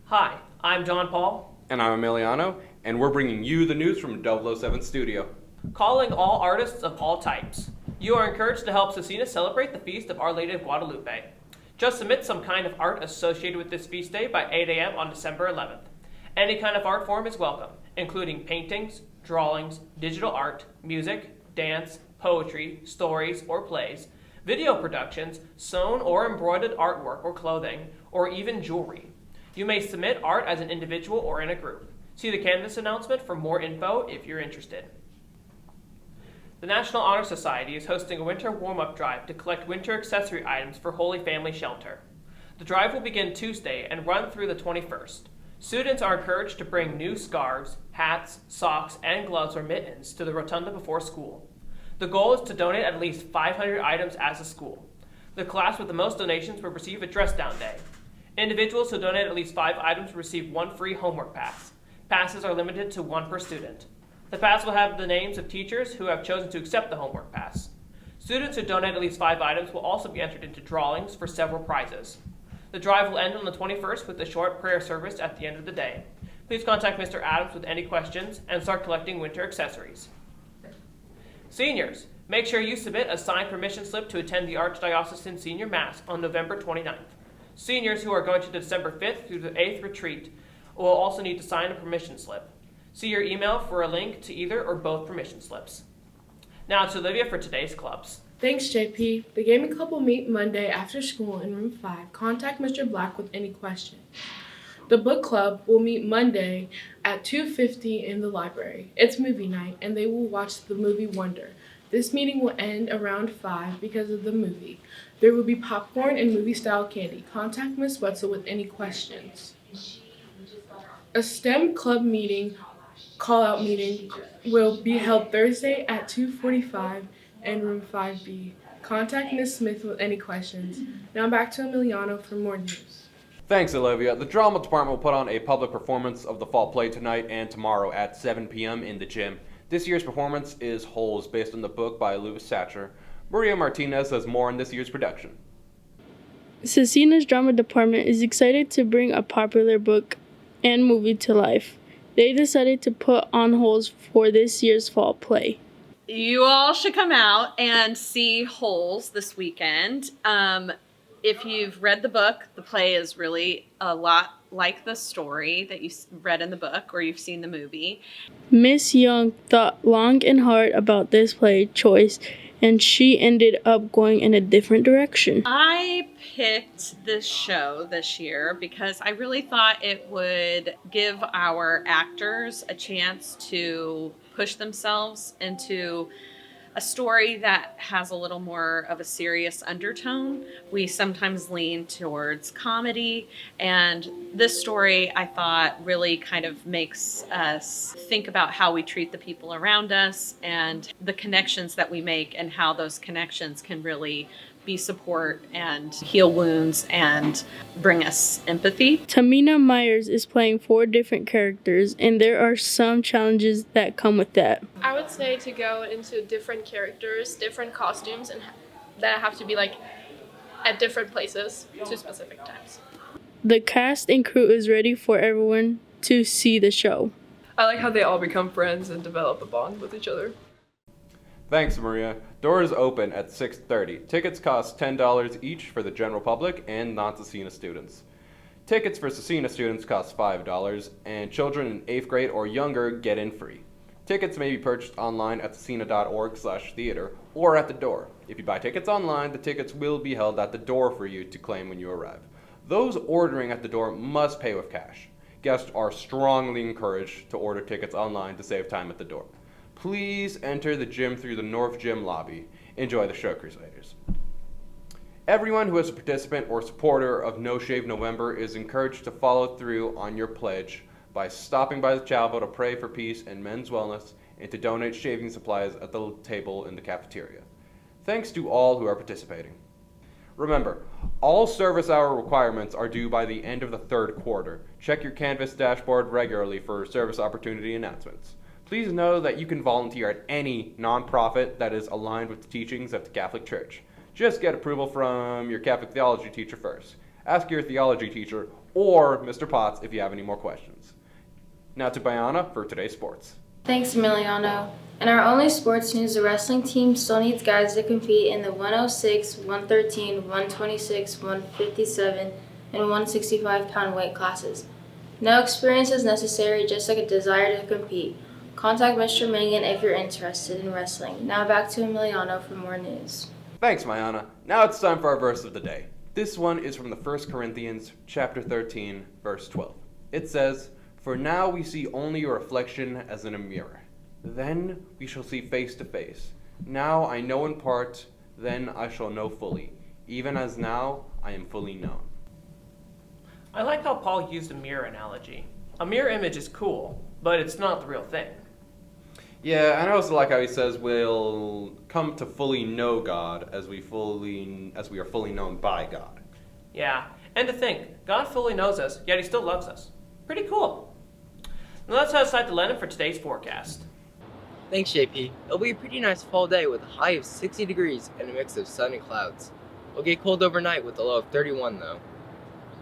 Hi, I'm John Paul, And I'm Emiliano, and we're bringing you the news from 007 Studio. calling all artists of all types. You are encouraged to help Scecina celebrate the feast of Our Lady of Guadalupe. Just submit some kind of art associated with this feast day by 8 a.m. on December 11th. Any kind of art form is welcome, including paintings, drawings, digital art, music, dance, poetry, stories, or plays, video productions, sewn or embroidered artwork or clothing, or even jewelry. You may submit art as an individual or in a group. See the canvas announcement for more info if you're interested. The National Honor Society is hosting a winter warm-up drive to collect winter accessory items for Holy Family Shelter. The drive will begin Tuesday and run through the 21st. Students are encouraged to bring new scarves, hats, socks, and gloves or mittens to the rotunda before school. The goal is to donate at least 500 items as a school. The class with the most donations will receive a dress-down day. Individuals who donate at least 5 items will receive 1 free homework pass. Passes are limited to 1 per student. The pass will have the names of teachers who have chosen to accept the homework pass. Students who donate at least 5 items will also be entered into drawings for several prizes. The drive will end on the 21st with a short prayer service at the end of the day. Please contact Mr. Adams with any questions and start collecting winter accessories. Seniors, make sure you submit a signed permission slip to attend the Archdiocesan Senior Mass on November 29th. Seniors who are going to the December 5th through the 8th retreat will also need to sign a permission slip. See your email for a link to either or both permission slips. Now to Olivia for today's clubs. Thanks, JP. The Gaming Club will meet Monday after school in room 5. Contact Mr. Black with any questions. The Book Club will meet Monday at 2:50 in the library. It's movie night, and they will watch the movie Wonder. This meeting will end around 5 because of the movie. There will be popcorn and movie-style candy. Contact Miss Wetzel with any questions. A STEM club meeting, call-out meeting, will be held Thursday at 2:45 in room 5B. Contact Ms. Smith with any questions. Now back to Emiliano for more news. Thanks, Olivia. The drama department will put on a public performance of the fall play tonight and tomorrow at 7 p.m. in the gym. This year's performance is Holes, based on the book by Louis Satcher. Maria Martinez has more on this year's production. Scecina's drama department is excited to bring a popular book and movie to life. They decided to put on Holes for this year's fall play. You all should come out and see Holes this weekend. If you've read the book, the play is really a lot like the story that you read in the book or you've seen the movie. Miss Young thought long and hard about this play choice, and she ended up going in a different direction. I picked this show this year because I really thought it would give our actors a chance to push themselves into a story that has a little more of a serious undertone. We sometimes lean towards comedy, and this story I thought really kind of makes us think about how we treat the people around us and the connections that we make and how those connections can really be support and heal wounds and bring us empathy. Tamina Myers is playing 4 different characters, and there are some challenges that come with that. I would say to go into different characters, different costumes, and that have to be like at different places to specific times. The cast and crew is ready for everyone to see the show. I like how they all become friends and develop a bond with each other. Thanks, Maria. Doors open at 6:30. Tickets cost $10 each for the general public and non-Scecina students. Tickets for Scecina students cost $5, and children in 8th grade or younger get in free. Tickets may be purchased online at scecina.org/theater or at the door. If you buy tickets online, the tickets will be held at the door for you to claim when you arrive. Those ordering at the door must pay with cash. Guests are strongly encouraged to order tickets online to save time at the door. Please enter the gym through the North Gym lobby. Enjoy the show, Crusaders. Everyone who is a participant or supporter of No Shave November is encouraged to follow through on your pledge by stopping by the chapel to pray for peace and men's wellness and to donate shaving supplies at the table in the cafeteria. Thanks to all who are participating. Remember, all service hour requirements are due by the end of the 3rd quarter. Check your Canvas dashboard regularly for service opportunity announcements. Please know that you can volunteer at any nonprofit that is aligned with the teachings of the Catholic Church. Just get approval from your Catholic theology teacher first. Ask your theology teacher or Mr. Potts if you have any more questions. Now to Bayana for today's sports. Thanks, Emiliano. In our only sports news, the wrestling team still needs guys to compete in the 106, 113, 126, 157, and 165-pound weight classes. No experience is necessary, just like a desire to compete. Contact Mr. Mangan if you're interested in wrestling. Now back to Emiliano for more news. Thanks, Mayana. Now it's time for our verse of the day. This one is from the 1 Corinthians chapter 13, verse 12. It says, "For now we see only a reflection as in a mirror. Then we shall see face to face. Now I know in part, then I shall know fully, even as now I am fully known." I like how Paul used a mirror analogy. A mirror image is cool, but it's not the real thing. Yeah, and I also like how he says we'll come to fully know God as we are fully known by God. Yeah, and to think, God fully knows us, yet he still loves us. Pretty cool. Now let's head aside to Lennon for today's forecast. Thanks, JP. It'll be a pretty nice fall day with a high of 60 degrees and a mix of sun and clouds. It'll get cold overnight with a low of 31 though.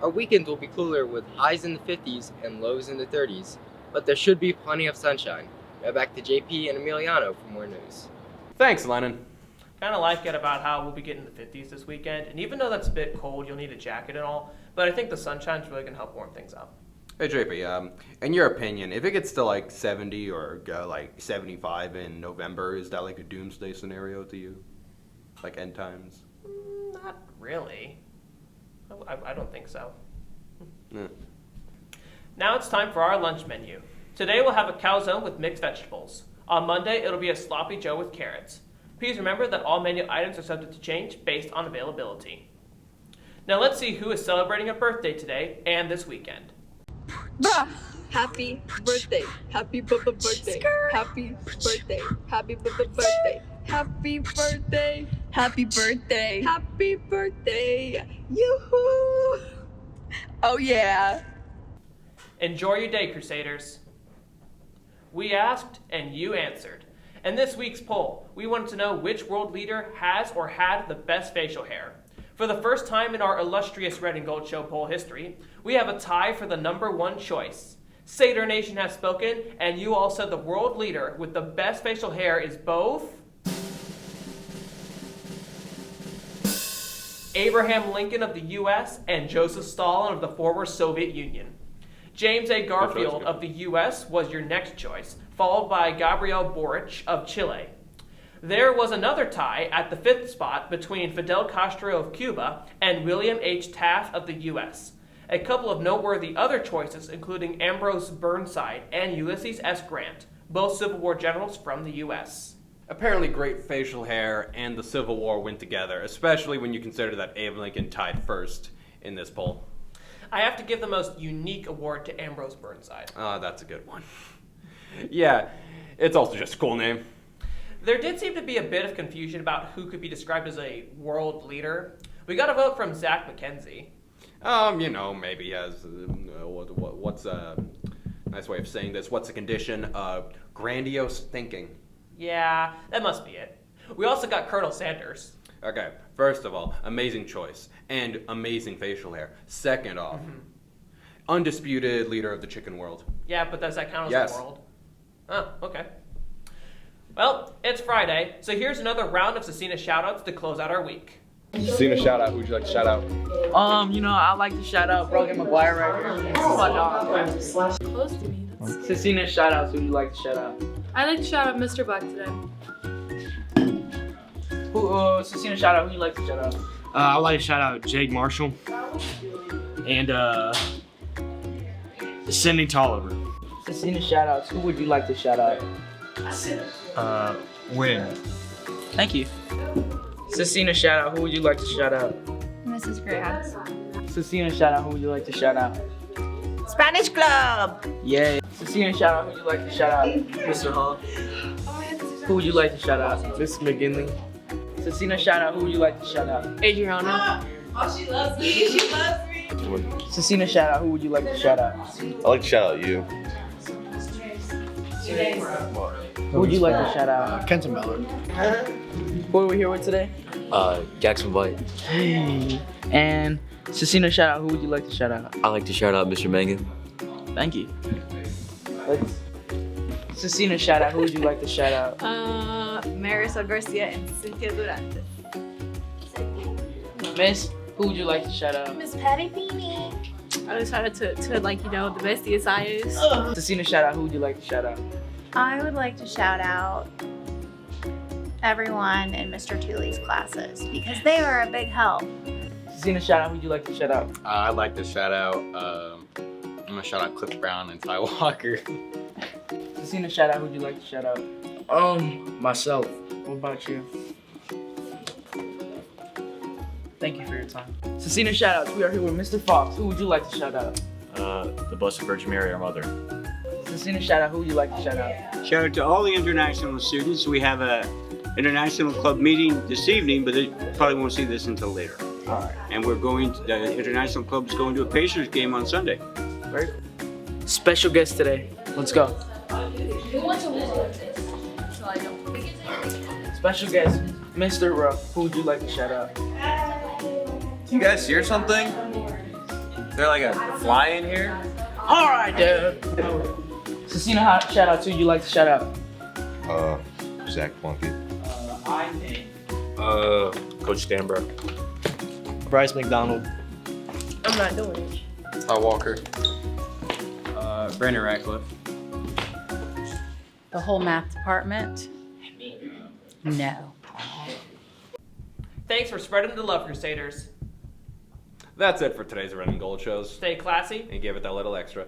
Our weekends will be cooler with highs in the 50s and lows in the 30s, but there should be plenty of sunshine. Now back to JP and Emiliano for more news. Thanks, Lennon. Kind of like it about how we'll be getting the 50s this weekend, and even though that's a bit cold, you'll need a jacket and all, but I think the sunshine's really going to help warm things up. Hey JP, in your opinion, if it gets to like 70 or like 75 in November, is that like a doomsday scenario to you? Like end times? Not really. I don't think so. Yeah. Now it's time for our lunch menu. Today we'll have a calzone with mixed vegetables. On Monday, it'll be a sloppy joe with carrots. Please remember that all menu items are subject to change based on availability. Now let's see who is celebrating a birthday today and this weekend. Happy birthday. Happy birthday. Happy birthday. Happy birthday. Happy birthday. Happy birthday. Happy birthday. Yoo-hoo. Oh yeah. Enjoy your day, Crusaders. We asked and you answered. In this week's poll, we wanted to know which world leader has or had the best facial hair. For the first time in our illustrious Red and Gold Show poll history, we have a tie for the number one choice. Satyr Nation has spoken, and you all said the world leader with the best facial hair is both Abraham Lincoln of the U.S. and Joseph Stalin of the former Soviet Union. James A. Garfield of the U.S. was your next choice, followed by Gabriel Boric of Chile. There was another tie at the fifth spot between Fidel Castro of Cuba and William H. Taft of the U.S. A couple of noteworthy other choices, including Ambrose Burnside and Ulysses S. Grant, both Civil War generals from the U.S. Apparently great facial hair and the Civil War went together, especially when you consider that Abe Lincoln tied first in this poll. I have to give the most unique award to Ambrose Burnside. That's a good one. Yeah, it's also just a cool name. There did seem to be a bit of confusion about who could be described as a world leader. We got a vote from Zach McKenzie. Maybe he has, what's a nice way of saying this? What's a condition? Grandiose thinking. Yeah, that must be it. We also got Colonel Sanders. Okay, first of all, amazing choice and amazing facial hair. Second off, undisputed leader of the chicken world. Yeah, but does that count as Yes. a world? Oh, okay. Well, it's Friday, so here's another round of Scecina shoutouts to close out our week. Scecina shout out. Who would you like to shout out? I'd like to shout out Brogan McGuire right here. Close to me. Scecina shout outs. Who would you like to shout out? I'd like to shout out Mr. Black today. Scecina shout out. Who you like to shout out? I'd like to shout out Jake Marshall and Cindy Tolliver. Scecina shout outs. Who would you like to shout out? Win. Thank you. Scecina shout out. Who would you like to shout out? Mrs. Grant. Scecina shout out. Who would you like to shout out? Spanish Club. Yay. Scecina shout out. Who would you like to shout out? Mr. Hall. Who would you like to shout out? Miss McGinley. Scecina shout out. Who would you like to shout out? Adriana. Oh, she loves me. She loves me. Scecina shout out. Who would you like to shout out? I'd like to shout out you. Who would you like to shout out? Kenton Miller. Who are we here with today? Jackson White. Hey. And Scecina shout out. Who would you like to shout out? I'd like to shout out Mr. Mangan. Thank you. Scecina shout out. Who would you like to shout out? Marisol Garcia and Cynthia Durante. Miss, who would you like to shout out? Miss Patty Beanie. I would shout out to like, you know, the bestie science. Scecina shout out. Who would you like to shout out? I would like to shout out everyone in Mr. Tooley's classes because they were a big help. Scecina shout out. Who would you like to shout out? I'd like to shout out, I'm gonna shout out Cliff Brown and Ty Walker. Scecina shout out. Who would you like to shout out? Myself. What about you? Thank you for your time. Scecina shout outs. We are here with Mr. Fox. Who would you like to shout out? The Blessed Virgin Mary, our mother. Scecina shout out. Who would you like to shout out? Shout out to all the international students. We have a international club meeting this evening, but they probably won't see this until later. All right. And the international club is going to a Pacers game on Sunday. Very cool. Special guest today. Let's go. Who wants to lose this? So I don't. Special guest, Mr. Ruff. Who would you like to shout out? You guys hear something? Is there like a fly in here? All right, dude. Scecina shout out. Who would you like to shout out? Zach Plunkett. Coach Stanbrook. Bryce McDonald. I'm not doing it. Ty Walker. Brandon Ratcliffe. The whole math department? No. Thanks for spreading the love, Crusaders. That's it for today's Red and Gold shows. Stay classy and give it that little extra.